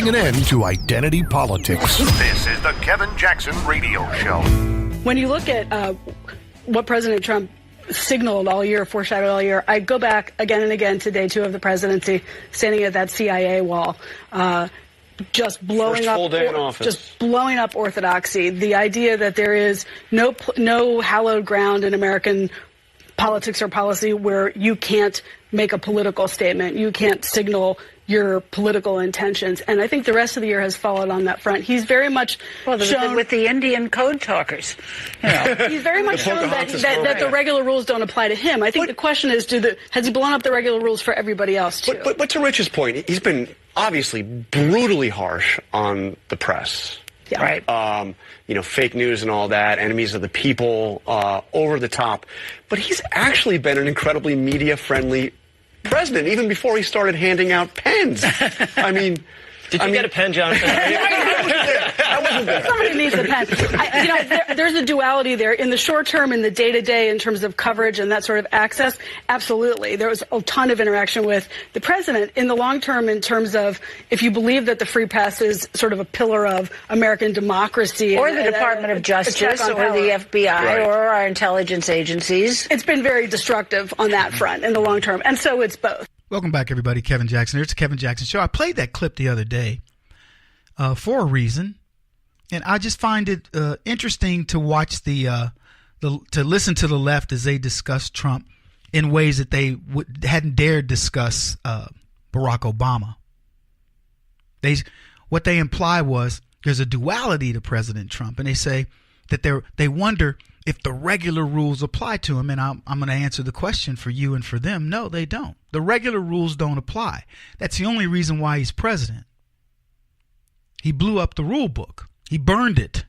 putting an end to identity politics. This is the Kevin Jackson Radio Show. When you look at what President Trump signaled all year, foreshadowed all year, I go back again and again to day 2 of the presidency, standing at that CIA wall, just blowing First up, full day in office. just blowing up orthodoxy. The idea that there is no hallowed ground in American politics or policy where you can't make a political statement, you can't signal your political intentions. And I think the rest of the year has followed on that front. He's very much shown with the Indian code talkers. You know. He's very much shown that the regular rules don't apply to him. I think the question is, has he blown up the regular rules for everybody else too? But to Rich's point, he's been obviously brutally harsh on the press. Yeah. Right. Fake news and all that, enemies of the people, over the top. But he's actually been an incredibly media-friendly president, even before he started handing out pens. I mean... Did you get a pen, Jonathan? I wasn't there. Somebody needs a pen. There's a duality there. In the short term, in the day-to-day, in terms of coverage and that sort of access, absolutely. There was a ton of interaction with the president. In the long term, in terms of if you believe that the free press is sort of a pillar of American democracy. Or the Department of Justice or the FBI or our intelligence agencies. It's been very destructive on that front in the long term. And so it's both. Welcome back, everybody. Kevin Jackson here. It's the Kevin Jackson Show. I played that clip the other day for a reason, and I just find it interesting to watch to listen to the left as they discuss Trump in ways that they hadn't dared discuss Barack Obama. What they imply was there's a duality to President Trump, and they say that they wonder if the regular rules apply to him. And I'm going to answer the question for you and for them. No, they don't. The regular rules don't apply. That's the only reason why he's president. He blew up the rule book. He burned it.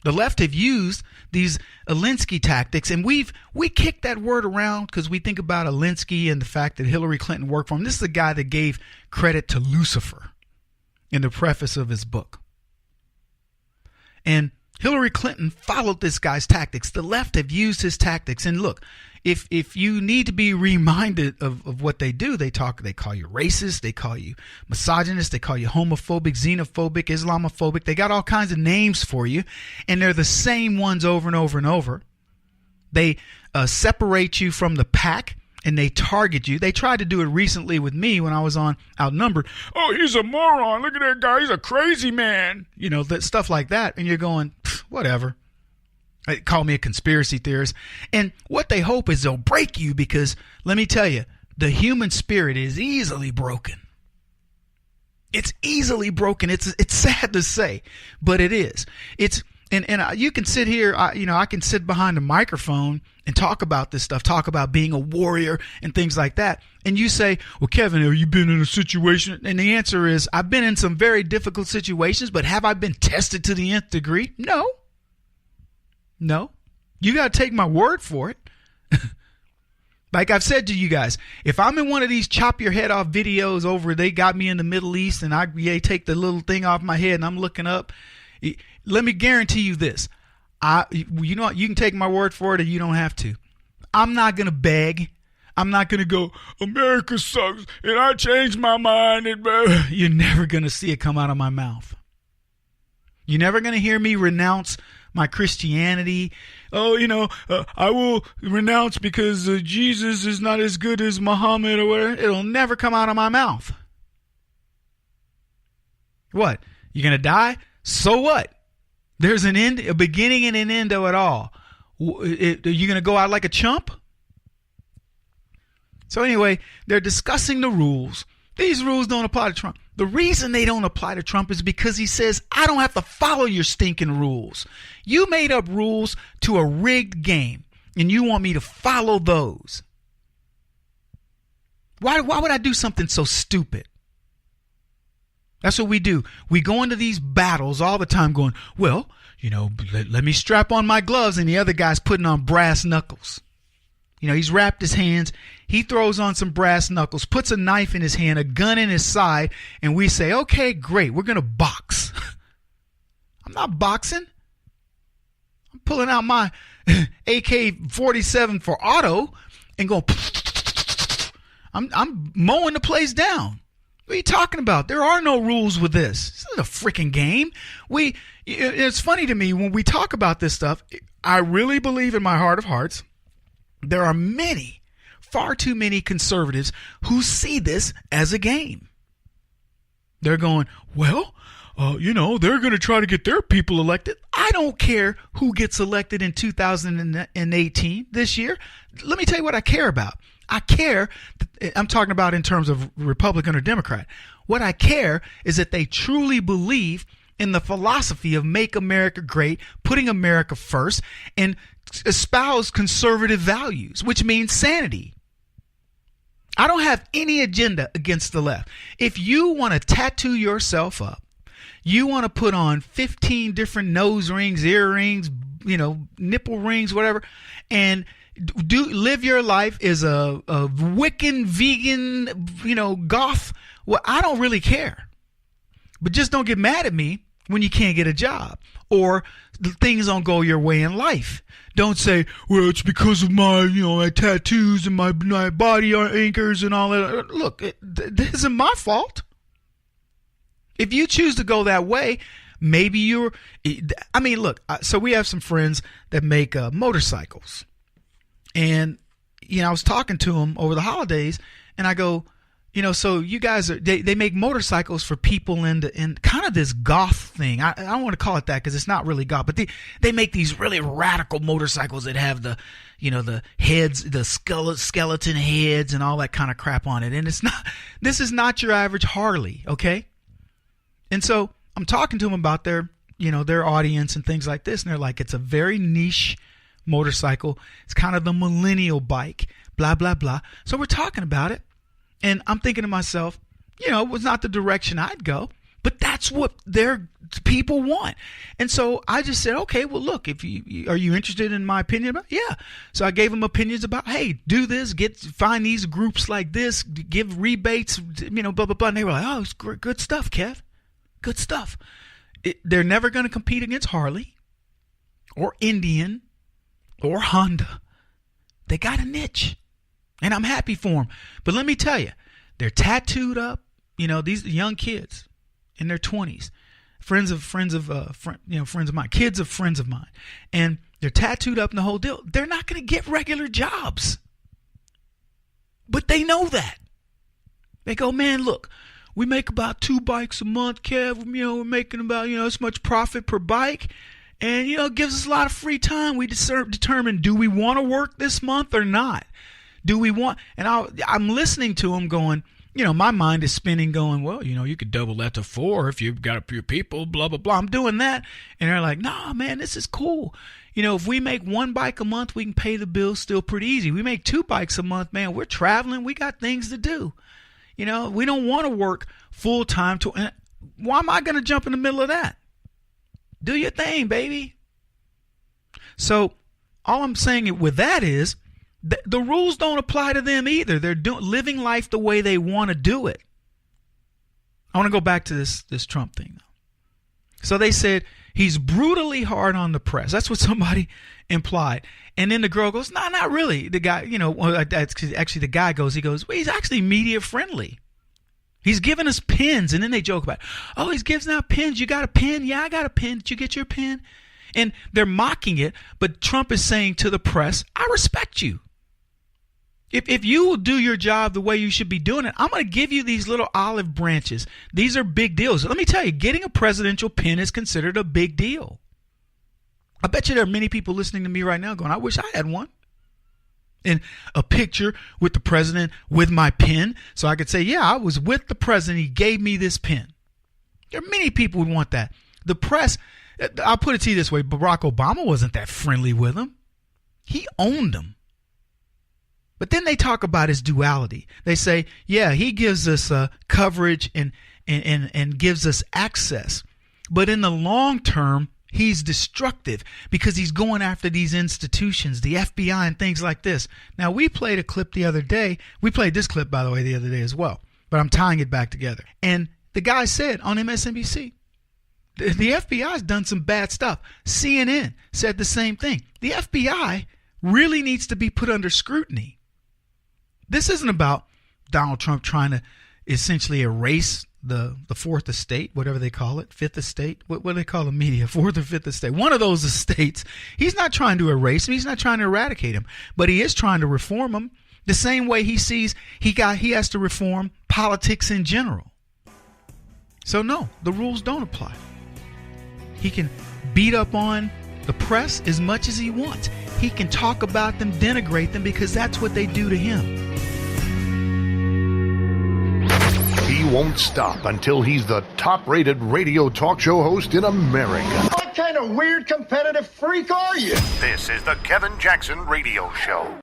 The left have used these Alinsky tactics, and we kick that word around because we think about Alinsky and the fact that Hillary Clinton worked for him. This is the guy that gave credit to Lucifer in the preface of his book. And Hillary Clinton followed this guy's tactics. The left have used his tactics. And look, if you need to be reminded of what they do, they call you racist, they call you misogynist, they call you homophobic, xenophobic, Islamophobic. They got all kinds of names for you, and they're the same ones over and over and over. They separate you from the pack, and they target you. They tried to do it recently with me when I was on Outnumbered. Oh, he's a moron. Look at that guy. He's a crazy man. That stuff like that. And you're going, whatever. They call me a conspiracy theorist. And what they hope is they'll break you because, let me tell you, the human spirit is easily broken. It's easily broken. It's sad to say, but it is. And you can sit here, I can sit behind a microphone and talk about this stuff, talk about being a warrior and things like that. And you say, well, Kevin, have you been in a situation? And the answer is, I've been in some very difficult situations, but have I been tested to the nth degree? No. You got to take my word for it. Like I've said to you guys, if I'm in one of these chop your head off videos over, they got me in the Middle East and they take the little thing off my head and I'm looking up. Let me guarantee you this. You can take my word for it or you don't have to. I'm not going to beg. I'm not going to go, America sucks and I changed my mind. You're never going to see it come out of my mouth. You're never going to hear me renounce my Christianity. I will renounce because Jesus is not as good as Muhammad or whatever. It'll never come out of my mouth. What? You're going to die? So what? There's an end, a beginning and an end to it all. Are you going to go out like a chump? So anyway, they're discussing the rules. These rules don't apply to Trump. The reason they don't apply to Trump is because he says, I don't have to follow your stinking rules. You made up rules to a rigged game, and you want me to follow those. Why would I do something so stupid? That's what we do. We go into these battles all the time going, well, let me strap on my gloves, and the other guy's putting on brass knuckles. He's wrapped his hands. He throws on some brass knuckles, puts a knife in his hand, a gun in his side, and we say, okay, great, we're going to box. I'm not boxing. I'm pulling out my AK-47 for auto and going, I'm mowing the place down. What are you talking about? There are no rules with this. This isn't a freaking game. It's funny to me when we talk about this stuff. I really believe in my heart of hearts, there are far too many conservatives who see this as a game. They're going, well, they're going to try to get their people elected. I don't care who gets elected in 2018 this year. Let me tell you what I care about. I'm talking about in terms of Republican or Democrat. What I care is that they truly believe in the philosophy of make America great, putting America first, and espouse conservative values, which means sanity. I don't have any agenda against the left. If you want to tattoo yourself up, you want to put on 15 different nose rings, earrings, nipple rings, whatever, and live your life as a Wiccan, vegan, goth. Well, I don't really care. But just don't get mad at me when you can't get a job or things don't go your way in life. Don't say, well, it's because of my, my tattoos and my body anchors and all that. Look, this isn't my fault. If you choose to go that way, maybe so we have some friends that make motorcycles. And, I was talking to them over the holidays and I go, so you guys they make motorcycles for people in kind of this goth thing. I don't want to call it that because it's not really goth, but they make these really radical motorcycles that have the heads, the skeleton heads and all that kind of crap on it. And this is not your average Harley. Okay. And so I'm talking to them about their audience and things like this. And they're like, it's a very niche motorcycle. It's kind of the millennial bike, blah, blah, blah. So we're talking about it. And I'm thinking to myself, it was not the direction I'd go, but that's what their people want. And so I just said, okay, well, look, are you interested in my opinion about it? Yeah. So I gave them opinions about, hey, do this, find these groups like this, give rebates, blah, blah, blah. And they were like, oh, it's good stuff, Kev. Good stuff. They're never going to compete against Harley or Indian or Honda. They got a niche. And I'm happy for them. But let me tell you, they're tattooed up. These young kids in their 20s, friends of mine, kids of friends of mine, and they're tattooed up in the whole deal. They're not going to get regular jobs, but they know that. They go, man, look, we make about 2 bikes a month, Kev. We're making about this much profit per bike. And, it gives us a lot of free time. We determine, do we want to work this month or not? Do we want, and I'm listening to them going, my mind is spinning going, well, you could double that to 4 if you've got your people, blah, blah, blah. I'm doing that. And they're like, nah, man, this is cool. If we make 1 bike a month, we can pay the bills still pretty easy. We make 2 bikes a month, man, we're traveling. We got things to do. We don't want to work full time. Why am I going to jump in the middle of that? Do your thing, baby. So all I'm saying with that is, the rules don't apply to them either. They're living life the way they want to do it. I want to go back to this Trump thing. So they said he's brutally hard on the press. That's what somebody implied. And then the girl goes, no, not really. The guy, actually the guy goes, well, he's actually media friendly. He's giving us pins. And then they joke about, oh, he's giving out pins. You got a pin? Yeah, I got a pin. Did you get your pin? And they're mocking it. But Trump is saying to the press, I respect you. If you will do your job the way you should be doing it, I'm going to give you these little olive branches. These are big deals. Let me tell you, getting a presidential pin is considered a big deal. I bet you there are many people listening to me right now going, I wish I had one. And a picture with the president with my pin. So I could say, yeah, I was with the president. He gave me this pin. There are many people who want that. The press, I'll put it to you this way. Barack Obama wasn't that friendly with him. He owned him. But then they talk about his duality. They say, yeah, he gives us coverage and gives us access. But in the long term, he's destructive because he's going after these institutions, the FBI and things like this. Now, we played a clip the other day. We played this clip, by the way, the other day as well. But I'm tying it back together. And the guy said on MSNBC, the FBI has done some bad stuff. CNN said the same thing. The FBI really needs to be put under scrutiny. This isn't about Donald Trump trying to essentially erase the fourth estate, whatever they call it, fifth estate. What do they call the media? Fourth or fifth estate? One of those estates. He's not trying to erase him. He's not trying to eradicate him, but he is trying to reform him the same way he sees he has to reform politics in general. So no, the rules don't apply. He can beat up on the press as much as he wants. He can talk about them, denigrate them, because that's what they do to him. He won't stop until he's the top-rated radio talk show host in America. What kind of weird competitive freak are you? This is the Kevin Jackson Radio Show.